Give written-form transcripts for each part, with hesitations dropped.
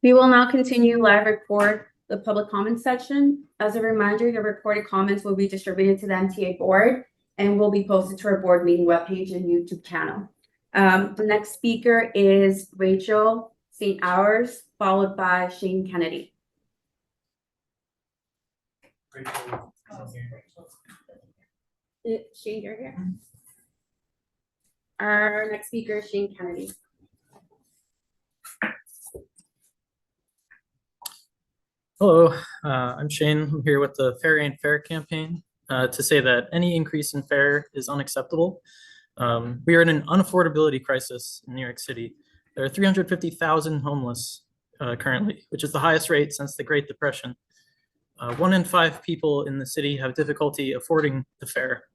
We will now continue live record the public comment section. As a reminder, your recorded comments will be distributed to the MTA board and will be posted to our board meeting webpage and YouTube channel. The next speaker is Rachel St. Hours, followed by Shane Kennedy. Shane, you're here. Our next speaker is Shane Kennedy. Hello, I'm Shane. I'm here with the Fair Ain't Fair campaign to say that any increase in fare is unacceptable. We are in an unaffordability crisis in New York City. There are 350,000 homeless currently, which is the highest rate since the Great Depression. 1 in 5 people in the city have difficulty affording the fare.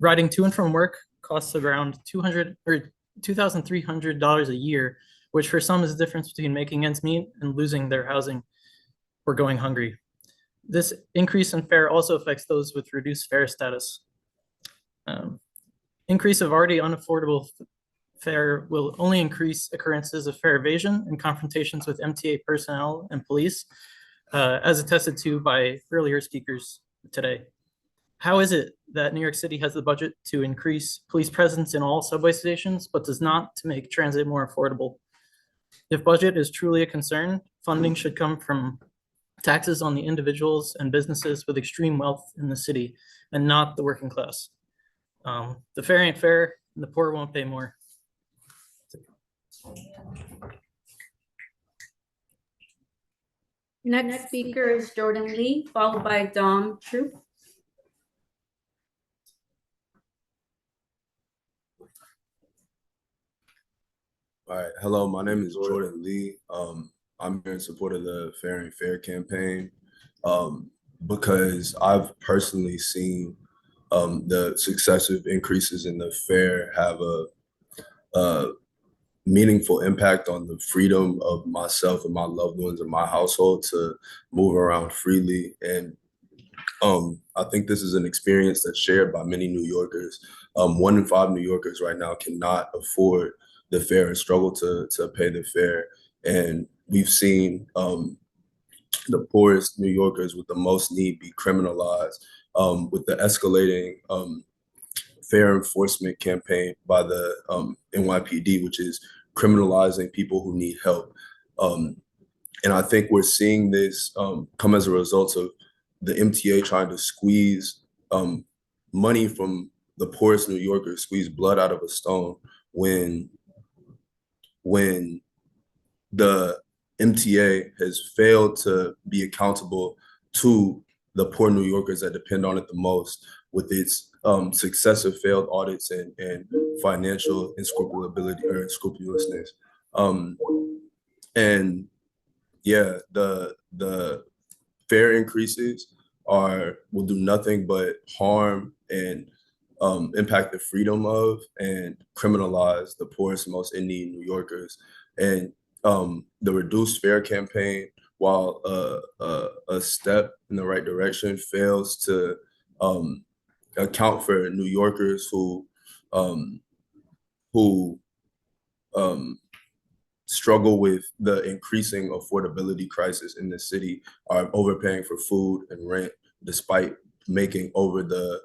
Riding to and from work costs around $2,300 a year, which for some is the difference between making ends meet and losing their housing or going hungry. This increase in fare also affects those with reduced fare status. Increase of already unaffordable fare will only increase occurrences of fare evasion and confrontations with MTA personnel and police, as attested to by earlier speakers today. How is it that New York City has the budget to increase police presence in all subway stations, but does not to make transit more affordable? If budget is truly a concern, funding should come from taxes on the individuals and businesses with extreme wealth in the city and not the working class. The fare ain't fair and the poor won't pay more. Next speaker is Jordan Lee, followed by Dom Troop. All right, hello, my name is Jordan Lee. I'm here in support of the Fair and Fair campaign because I've personally seen the successive increases in the fare have a meaningful impact on the freedom of myself and my loved ones in my household to move around freely. And I think this is an experience that's shared by many New Yorkers. 1 in 5 New Yorkers right now cannot afford the fare and struggle to pay the fare. And we've seen the poorest New Yorkers with the most need be criminalized with the escalating fare enforcement campaign by the NYPD, which is criminalizing people who need help. And I think we're seeing this come as a result of the MTA trying to squeeze money from the poorest New Yorkers, squeeze blood out of a stone when the MTA has failed to be accountable to the poor New Yorkers that depend on it the most, with its successive failed audits and financial unscrupulousness. And yeah, the fare increases will do nothing but harm and impact the freedom of and criminalize the poorest, most in need New Yorkers. And the reduced fare campaign, while a step in the right direction, fails to account for New Yorkers who struggle with the increasing affordability crisis in the city, are overpaying for food and rent despite making over the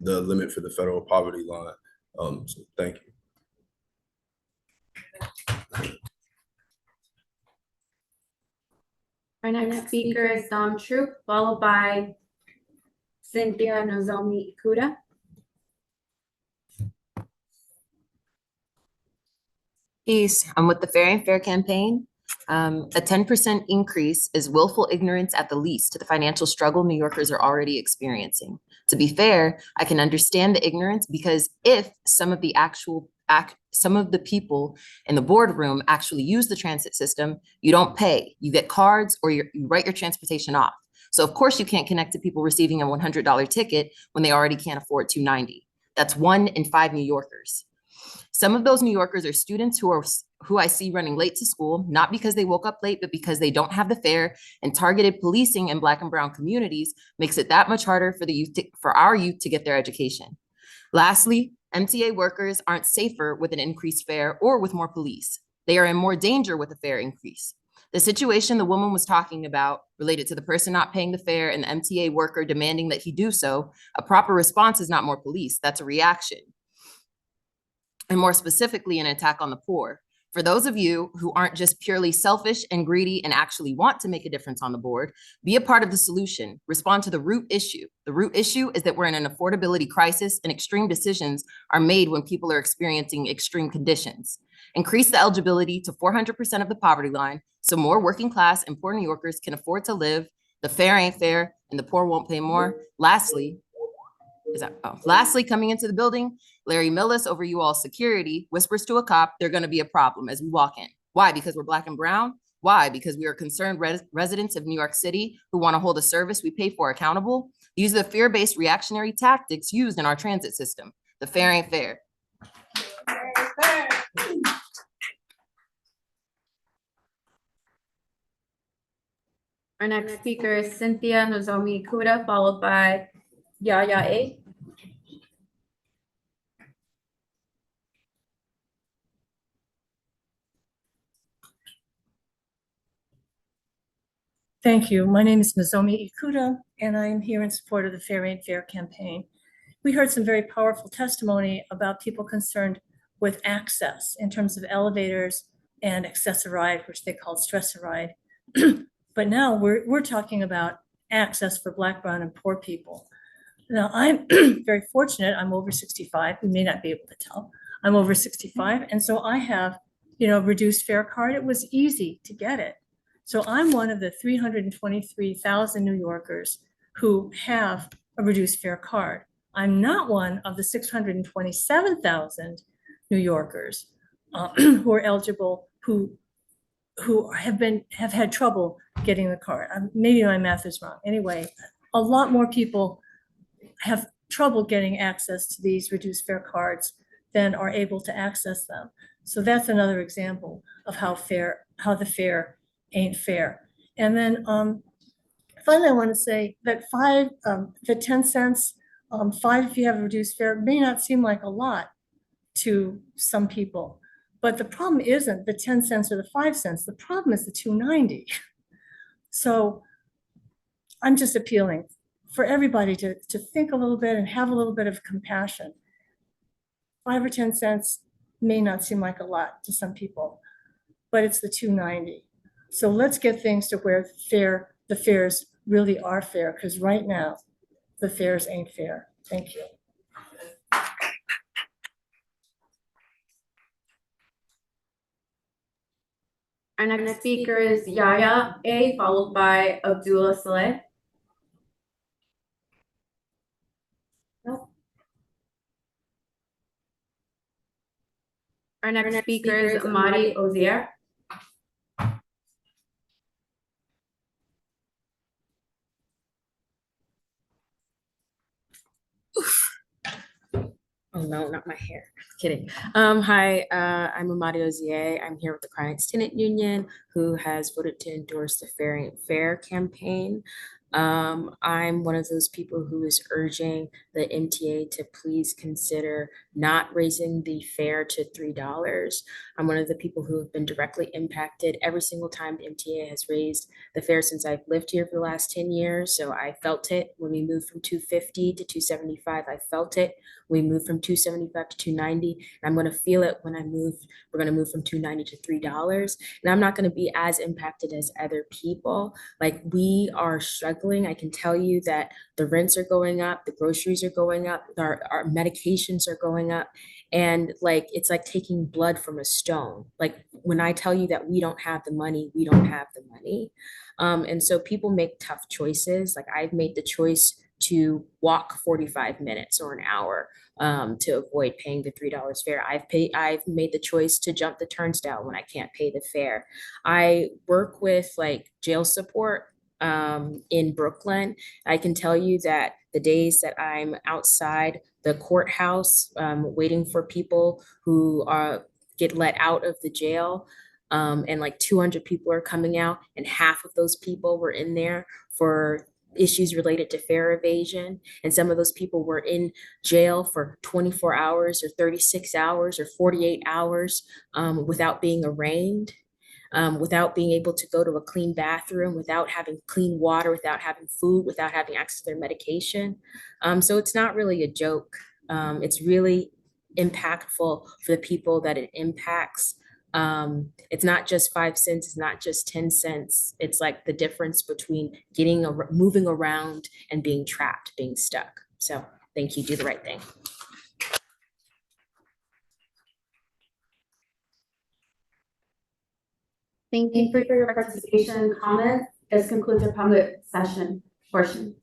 limit for the federal poverty line. So thank you. Our next speaker is Dom Troop, followed by Cynthia Nozomi Ikuda. Peace. I'm with the Fair and Fair campaign. A 10% increase is willful ignorance at the least to the financial struggle New Yorkers are already experiencing. To be fair, I can understand the ignorance because if some of the people in the boardroom actually use the transit system, you don't pay. You get cards or you write your transportation off. So of course you can't connect to people receiving a $100 ticket when they already can't afford $290. That's 1 in 5 New Yorkers. Some of those New Yorkers are students who I see running late to school, not because they woke up late, but because they don't have the fare, and targeted policing in Black and brown communities makes it that much harder for our youth to get their education. Lastly, MTA workers aren't safer with an increased fare or with more police. They are in more danger with a fare increase. The situation the woman was talking about related to the person not paying the fare and the MTA worker demanding that he do so, a proper response is not more police, that's a reaction. And more specifically, an attack on the poor. For those of you who aren't just purely selfish and greedy and actually want to make a difference on the board, be a part of the solution. Respond to the root issue. The root issue is that we're in an affordability crisis and extreme decisions are made when people are experiencing extreme conditions. Increase the eligibility to 400% of the poverty line so more working class and poor New Yorkers can afford to live. The fair ain't fair and the poor won't pay more. Lastly, coming into the building, Larry Millis over you all security whispers to a cop, they're gonna be a problem as we walk in. Why? Because we're Black and brown? Why? Because we are concerned residents of New York City who wanna hold a service we pay for accountable? These are the fear-based reactionary tactics used in our transit system. The fair ain't fair. Our next speaker is Cynthia Nozomi Ikuda, followed by Yaya A. Thank you. My name is Nozomi Ikuda, and I am here in support of the Fair Ain't Fair campaign. We heard some very powerful testimony about people concerned with access in terms of elevators and accessoride, which they called stressor. But now we're talking about access for Black, brown, and poor people. Now, I'm very fortunate. I'm over 65. You may not be able to tell. I'm over 65, and so I have, reduced fare card. It was easy to get it. So I'm one of the 323,000 New Yorkers who have a reduced fare card. I'm not one of the 627,000 New Yorkers who are eligible, who have had trouble getting the card. Maybe my math is wrong. Anyway, a lot more people have trouble getting access to these reduced fare cards than are able to access them. So that's another example of how the fare ain't fair. And then finally, I want to say that the 10 cents, $5 if you have a reduced fare may not seem like a lot to some people, but the problem isn't the 10 cents or the 5 cents. The problem is the $2.90. So I'm just appealing for everybody to think a little bit and have a little bit of compassion. 5 or 10 cents may not seem like a lot to some people, but it's the $2.90. So let's get things to where the fares really are fair, because right now the fares ain't fair. Thank you. Our next speaker is Yaya A, followed by Abdullah Saleh. Our next speaker is Amadi Ozier. Oh no, not my hair. Kidding. Hi, I'm Amadi Ozier. I'm here with the Clients Tenant Union, who has voted to endorse the Fair Ain't Fair campaign. I'm one of those people who is urging the MTA to please consider not raising the fare to $3. I'm one of the people who have been directly impacted every single time the MTA has raised the fare since I've lived here for the last 10 years. So I felt it when we moved from $2.50 to $2.75. I felt it. We moved from $2.75 to $2.90. And I'm going to feel it when we're going to move from $2.90 to $3. And I'm not going to be as impacted as other people. Like, we are struggling. I can tell you that the rents are going up, the groceries are going up, our medications are going up. And like, it's like taking blood from a stone. Like, when I tell you that we don't have the money, we don't have the money. And so people make tough choices. Like, I've made the choice to walk 45 minutes or an hour to avoid paying the $3 fare. I've made the choice to jump the turnstile when I can't pay the fare. I work with like jail support in Brooklyn. I can tell you that the days that I'm outside the courthouse waiting for people who get let out of the jail, and like 200 people are coming out, and half of those people were in there for issues related to fare evasion. And some of those people were in jail for 24 hours or 36 hours or 48 hours without being arraigned. without being able to go to a clean bathroom, without having clean water, without having food, without having access to their medication. So it's not really a joke. It's really impactful for the people that it impacts. It's not just 5 cents, it's not just 10 cents. It's like the difference between moving around and being trapped, being stuck. So thank you, do the right thing. Thank you for your participation and comments. This concludes our public session portion.